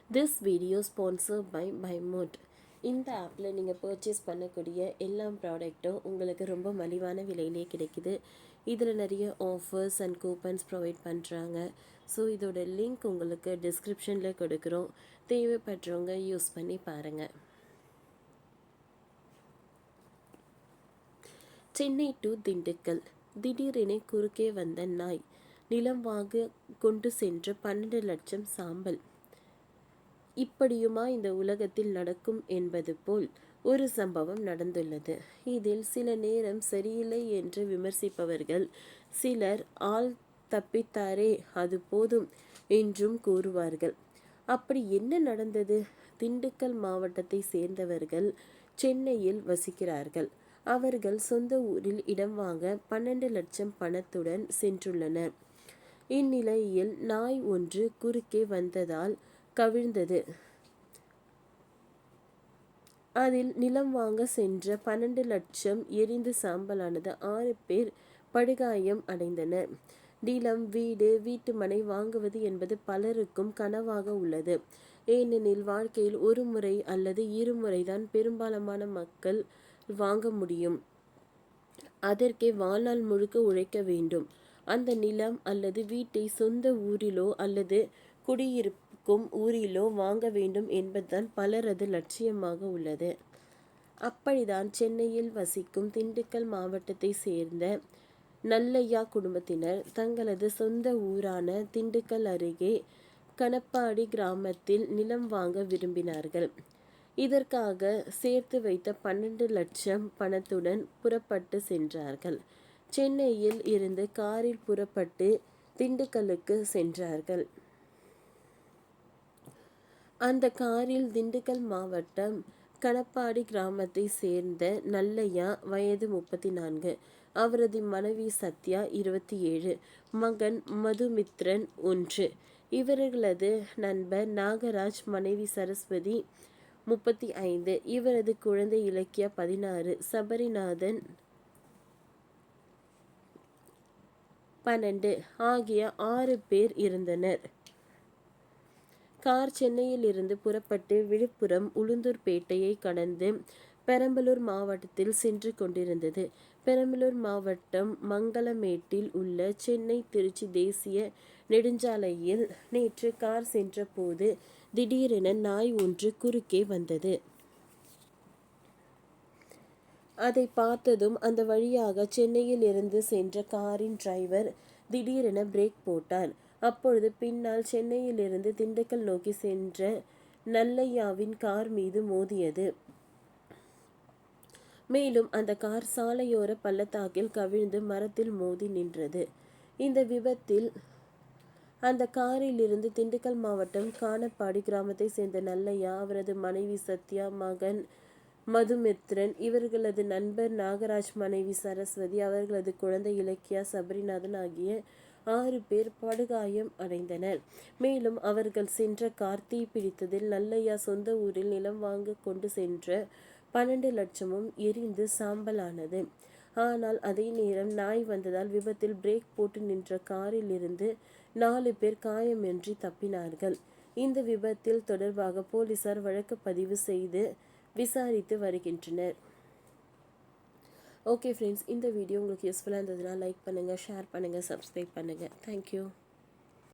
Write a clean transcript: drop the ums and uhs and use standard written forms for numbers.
This video sponsored by பைமோட். இந்த ஆப்பில் நீங்கள் பர்ச்சேஸ் பண்ணக்கூடிய எல்லா ப்ராடக்ட்டும் உங்களுக்கு ரொம்ப மலிவான விலையிலே கிடைக்குது. இதில் நிறைய ஆஃபர்ஸ் அண்ட் கூப்பன்ஸ் ப்ரொவைட் பண்ணுறாங்க. ஸோ இதோட லிங்க் உங்களுக்கு டிஸ்கிரிப்ஷனில் கொடுக்குறோம். தேவைப்படுறவங்க யூஸ் பண்ணி பாருங்கள். சென்னை டு திண்டுக்கல். திடீரென குறுக்கே வந்த நாய். நிலம் வாங்க கொண்டு சென்ற 12 லட்சம் சாம்பல். இப்படியுமா இந்த உலகத்தில் நடக்கும் என்பது போல் ஒரு சம்பவம் நடந்துள்ளது. இதில் சில நேரம் சரியில்லை என்று விமர்சிப்பவர்கள் சிலர் ஆள் தப்பித்தாரே அது போதும் என்றும் கூறுவார்கள். அப்படி என்ன நடந்தது? திண்டுக்கல் மாவட்டத்தை சேர்ந்தவர்கள் சென்னையில் வசிக்கிறார்கள். அவர்கள் சொந்த ஊரில் இடம் வாங்க 12 லட்சம் பணத்துடன் சென்றுள்ளனர். இந்நிலையில் நாய் ஒன்று குறுக்கே வந்ததால் கவிழ்ந்தது. அதில் நிலம் வாங்க சென்ற 12 லட்சம் எரிந்து சாம்பலானது. 6 பேர் படுகாயம் அடைந்தனர். நிலம், வீடு, வீட்டு மனை வாங்குவது என்பது பலருக்கும் கனவாக உள்ளது. ஏனெனில் வாழ்க்கையில் ஒரு முறை அல்லது இருமுறைதான் பெரும்பாலான மக்கள் வாங்க முடியும். அதற்கே வாழ்நாள் முழுக்க உழைக்க வேண்டும். அந்த நிலம் அல்லது வீட்டை சொந்த ஊரிலோ அல்லது குடியிருக்கும் ஊரிலோ வாங்க வேண்டும் என்பதுதான் பலரது லட்சியமாக உள்ளது. அப்படிதான் சென்னையில் வசிக்கும் திண்டுக்கல் மாவட்டத்தை சேர்ந்த நல்லையா குடும்பத்தினர் தங்களது சொந்த ஊரான திண்டுக்கல் அருகே கணப்பாடி கிராமத்தில் நிலம் வாங்க விரும்பினார்கள். இதற்காக சேர்த்து வைத்த 12 லட்சம் பணத்துடன் புறப்பட்டு சென்றார்கள். சென்னையில் இருந்து காரில் புறப்பட்டு திண்டுக்கல்லுக்கு சென்றார்கள். அந்த காரில் திண்டுக்கல் மாவட்டம் கணப்பாடி கிராமத்தை சேர்ந்த நல்லையா வயது 34, அவரது மனைவி சத்யா 27, மகன் மதுமித்ரன் 1, இவர்களது நண்பர் நாகராஜ், மனைவி சரஸ்வதி 35, இவரது குழந்தை இலக்கியா 16, சபரிநாதன் 12 ஆகிய 6 பேர் இருந்தனர். கார் சென்னையில் இருந்து புறப்பட்டு விழுப்புரம் உளுந்தூர்பேட்டையை கடந்து பெரம்பலூர் மாவட்டத்தில் சென்று கொண்டிருந்தது. பெரம்பலூர் மாவட்டம் மங்களமேட்டில் உள்ள சென்னை திருச்சி தேசிய நெடுஞ்சாலையில் நேற்று கார் சென்றபோது திடீரென நாய் ஒன்று குறுக்கே வந்தது. அதை பார்த்ததும் அந்த வழியாக சென்னையில் இருந்து சென்ற காரின் டிரைவர் திடீரென பிரேக் போட்டார். அப்பொழுது பின்னால் சென்னையில் இருந்து திண்டுக்கல் நோக்கி சென்ற நல்லையாவின் கார் மீது மோதியது. மேலும் அந்த கார் சாலையோர பள்ளத்தாக்கில் கவிழ்ந்து மரத்தில் மோதி நின்றது. இந்த விபத்தில் அந்த காரில் இருந்து திண்டுக்கல் மாவட்டம் காணப்பாடி கிராமத்தை சேர்ந்த நல்லையா, அவரது மனைவி சத்யா, மகன் மதுமித்ரன், இவர்களது நண்பர் நாகராஜ், மனைவி சரஸ்வதி, அவர்களது குழந்தை இலக்கியா, சபரிநாதன் ஆகிய 6 பேர் படுகாயம் அடைந்தனர். மேலும் அவர்கள் சென்ற கார் தீப்பிடித்ததில் நல்லையா சொந்த ஊரில் நிலம் வாங்க கொண்டு சென்ற 12 லட்சமும் எரிந்து சாம்பலானது. ஆனால் அதே நேரம் நாய் வந்ததால் விபத்தில் பிரேக் போட்டு நின்ற காரில் இருந்து 4 பேர் காயமின்றி தப்பினார்கள். இந்த விபத்தில் தொடர்பாக போலீசார் வழக்கு பதிவு செய்து விசாரித்து வருகின்றனர். ஓகே ஃப்ரெண்ட்ஸ், இந்த வீடியோ உங்களுக்கு யூஸ்ஃபுல்லாக இருந்ததுன்னா லைக் பண்ணுங்கள், ஷேர் பண்ணுங்கள், சப்ஸ்கிரைப் பண்ணுங்கள். தேங்க்யூ.